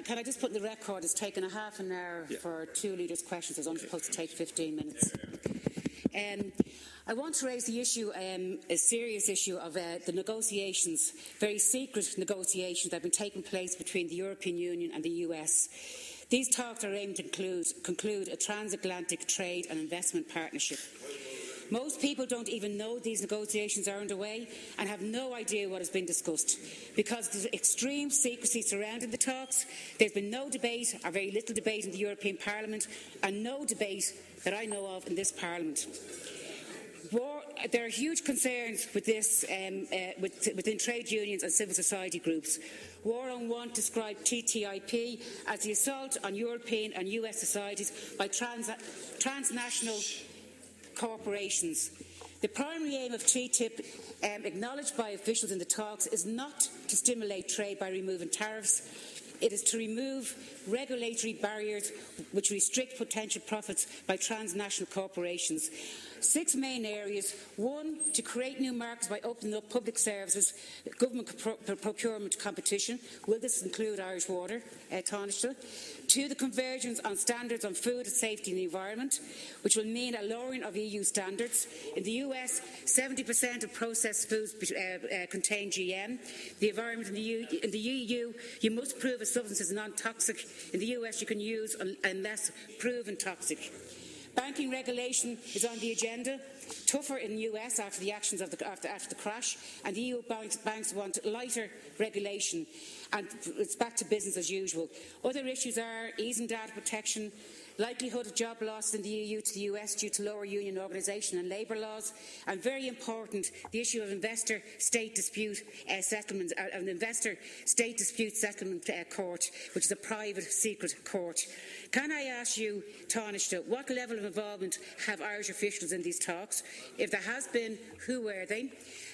Can I just put in the record, it's taken a half an hour for 2 leaders' questions. I was only supposed to take 15 minutes. I want to raise the issue, a serious issue of the negotiations, very secret negotiations that have been taking place between the European Union and the US. These talks are aimed to conclude a transatlantic trade and investment partnership. Most people don't even know these negotiations are underway and have no idea what has been discussed. Because there's extreme secrecy surrounding the talks, there's been no debate, or very little debate in the European Parliament, and no debate that I know of in this Parliament. There are huge concerns with this within trade unions and civil society groups. War on Want described TTIP as the assault on European and US societies by transnational corporations. The primary aim of TTIP, acknowledged by officials in the talks, is not to stimulate trade by removing tariffs. It is to remove regulatory barriers which restrict potential profits by transnational corporations. 6 main areas. 1, to create new markets by opening up public services, government procurement competition. Will this include Irish Water, Taoiseach? 2, the convergence on standards on food safety and the environment, which will mean a lowering of EU standards. In the US, 70% of processed foods contain GM. The environment in the EU, you must prove a substance is non-toxic. In the US, you can use unless proven toxic. Banking regulation is on the agenda, tougher in the US after the actions of after the crash, and the EU banks want lighter regulation, and it's back to business as usual. Other issues are easing data protection, likelihood of job loss in the EU to the US due to lower union organisation and labour laws, and very important, the issue of investor-state dispute settlement, an investor-state dispute settlement court, which is a private, secret court. Can I ask you, Taoiseach, what level of involvement have Irish officials in these talks? If there has been, who were they?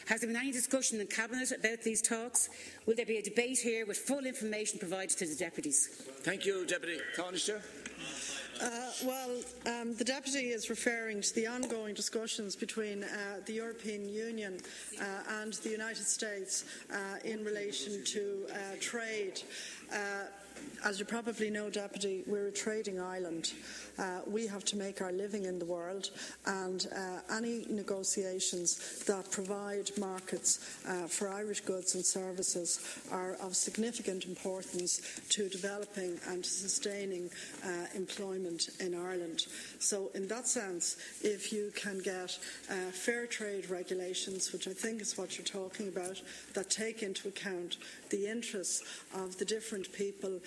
Has there been any discussion in Cabinet about these talks? Will there be a debate here with full information provided to the deputies? Thank you, Deputy Taoiseach. The Deputy is referring to the ongoing discussions between the European Union and the United States in relation to trade. As you probably know, Deputy, we're a trading island. We have to make our living in the world, and any negotiations that provide markets for Irish goods and services are of significant importance to developing and sustaining employment in Ireland. So in that sense, if you can get fair trade regulations, which I think is what you're talking about, that take into account the interests of the different people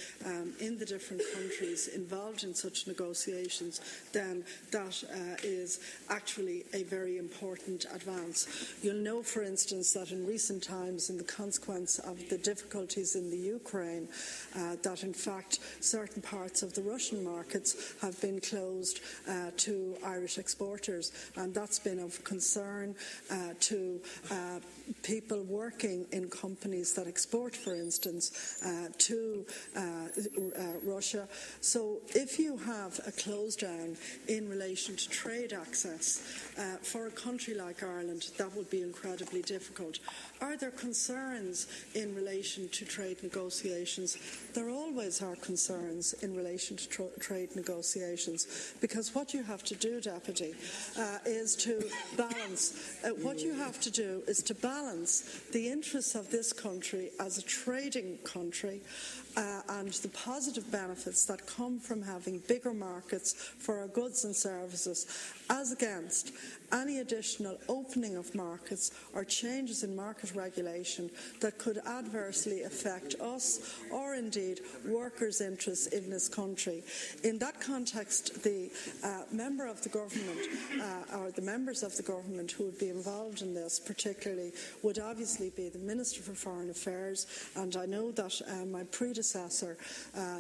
in the different countries involved in such negotiations, then that is actually a very important advance. You'll know, for instance, that in recent times, in the consequence of the difficulties in the Ukraine, that in fact certain parts of the Russian markets have been closed to Irish exporters, and that's been of concern to people working in companies that export, for instance, to Russia. So if you have a close down in relation to trade access for a country like Ireland, that would be incredibly difficult. Are there concerns in relation to trade negotiations? There always are concerns in relation to trade negotiations, because what you have to do, Deputy, is to balance. What you have to do is to balance the interests of this country as a trading country and the positive benefits that come from having bigger markets for our goods and services, as against any additional opening of markets or changes in market regulation that could adversely affect us or indeed workers' interests in this country. In that context, the member of the government or the members of the government who would be involved in this particularly would obviously be the Minister for Foreign Affairs, and I know that my predecessor,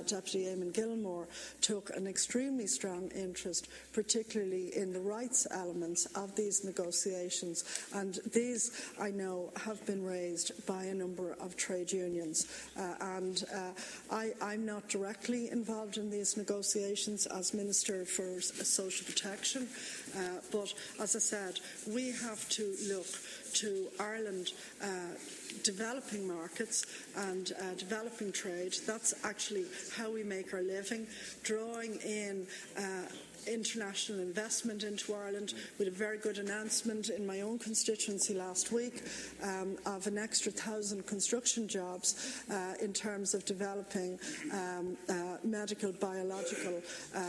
Deputy Eamon Gilmore, took an extremely strong interest, particularly in the rights elements of these negotiations, and these, I know, have been raised by a number of trade unions. I'm not directly involved in these negotiations as Minister for Social Protection, But as I said, we have to look to Ireland developing markets and developing trade. That's actually how we make our living, drawing in international investment into Ireland. We had a very good announcement in my own constituency last week of an extra 1,000 construction jobs in terms of developing medical biological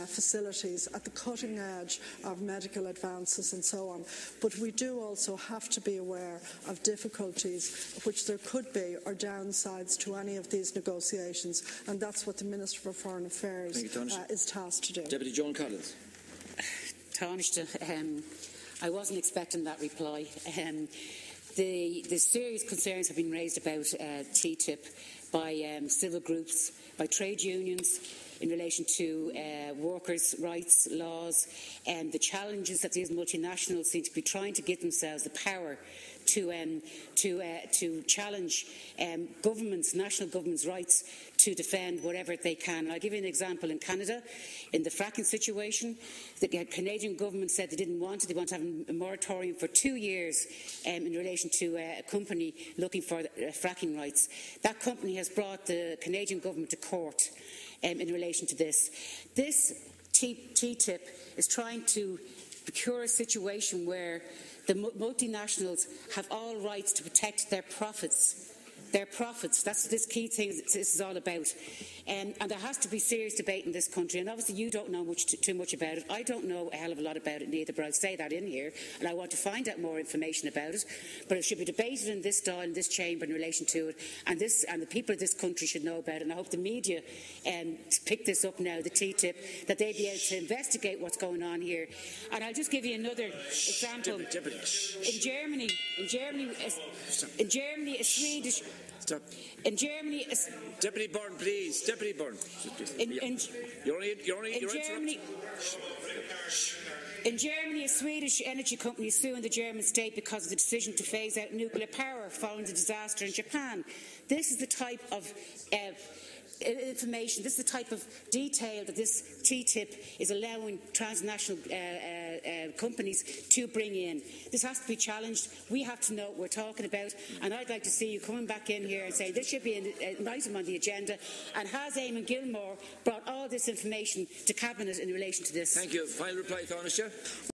facilities at the cutting edge of medical advances and so on. But we do also have to be aware of difficulties which there could be or downsides to any of these negotiations, and that's what the Minister for Foreign Affairs is tasked to do. Deputy Joan Collins. Taoiseach, I wasn't expecting that reply. The serious concerns have been raised about TTIP by civil groups, by trade unions in relation to workers' rights laws, and the challenges that these multinationals seem to be trying to give themselves the power to challenge governments, national governments' rights to defend whatever they can. I'll give you an example. In Canada, in the fracking situation, the Canadian government said they didn't want it. They want to have a moratorium for 2 years in relation to a company looking for fracking rights. That company has brought the Canadian government to court in relation to this. This TTIP is trying to procure a situation where the multinationals have all rights to protect their profits. That's this key thing that this is all about. And there has to be serious debate in this country. And obviously you don't know too much about it. I don't know a hell of a lot about it neither, but I'll say that in here. And I want to find out more information about it. But it should be debated in this style, in this chamber in relation to it. And the people of this country should know about it. And I hope the media pick this up now, the TTIP, that they'll be able to investigate what's going on here. And I'll just give you another example. In Germany, a Swedish... Stop. In Germany, Deputy Byrne, please. Deputy Byrne. In Germany, a Swedish energy company is suing the German state because of the decision to phase out nuclear power following the disaster in Japan. This is the type of information, this is the type of detail that this TTIP is allowing transnational companies to bring in. This has to be challenged. We have to know what we're talking about, and I'd like to see you coming back in here and saying this should be an item on the agenda, and has Eamon Gilmore brought all this information to Cabinet in relation to this? Thank you. Final reply, Taoiseach.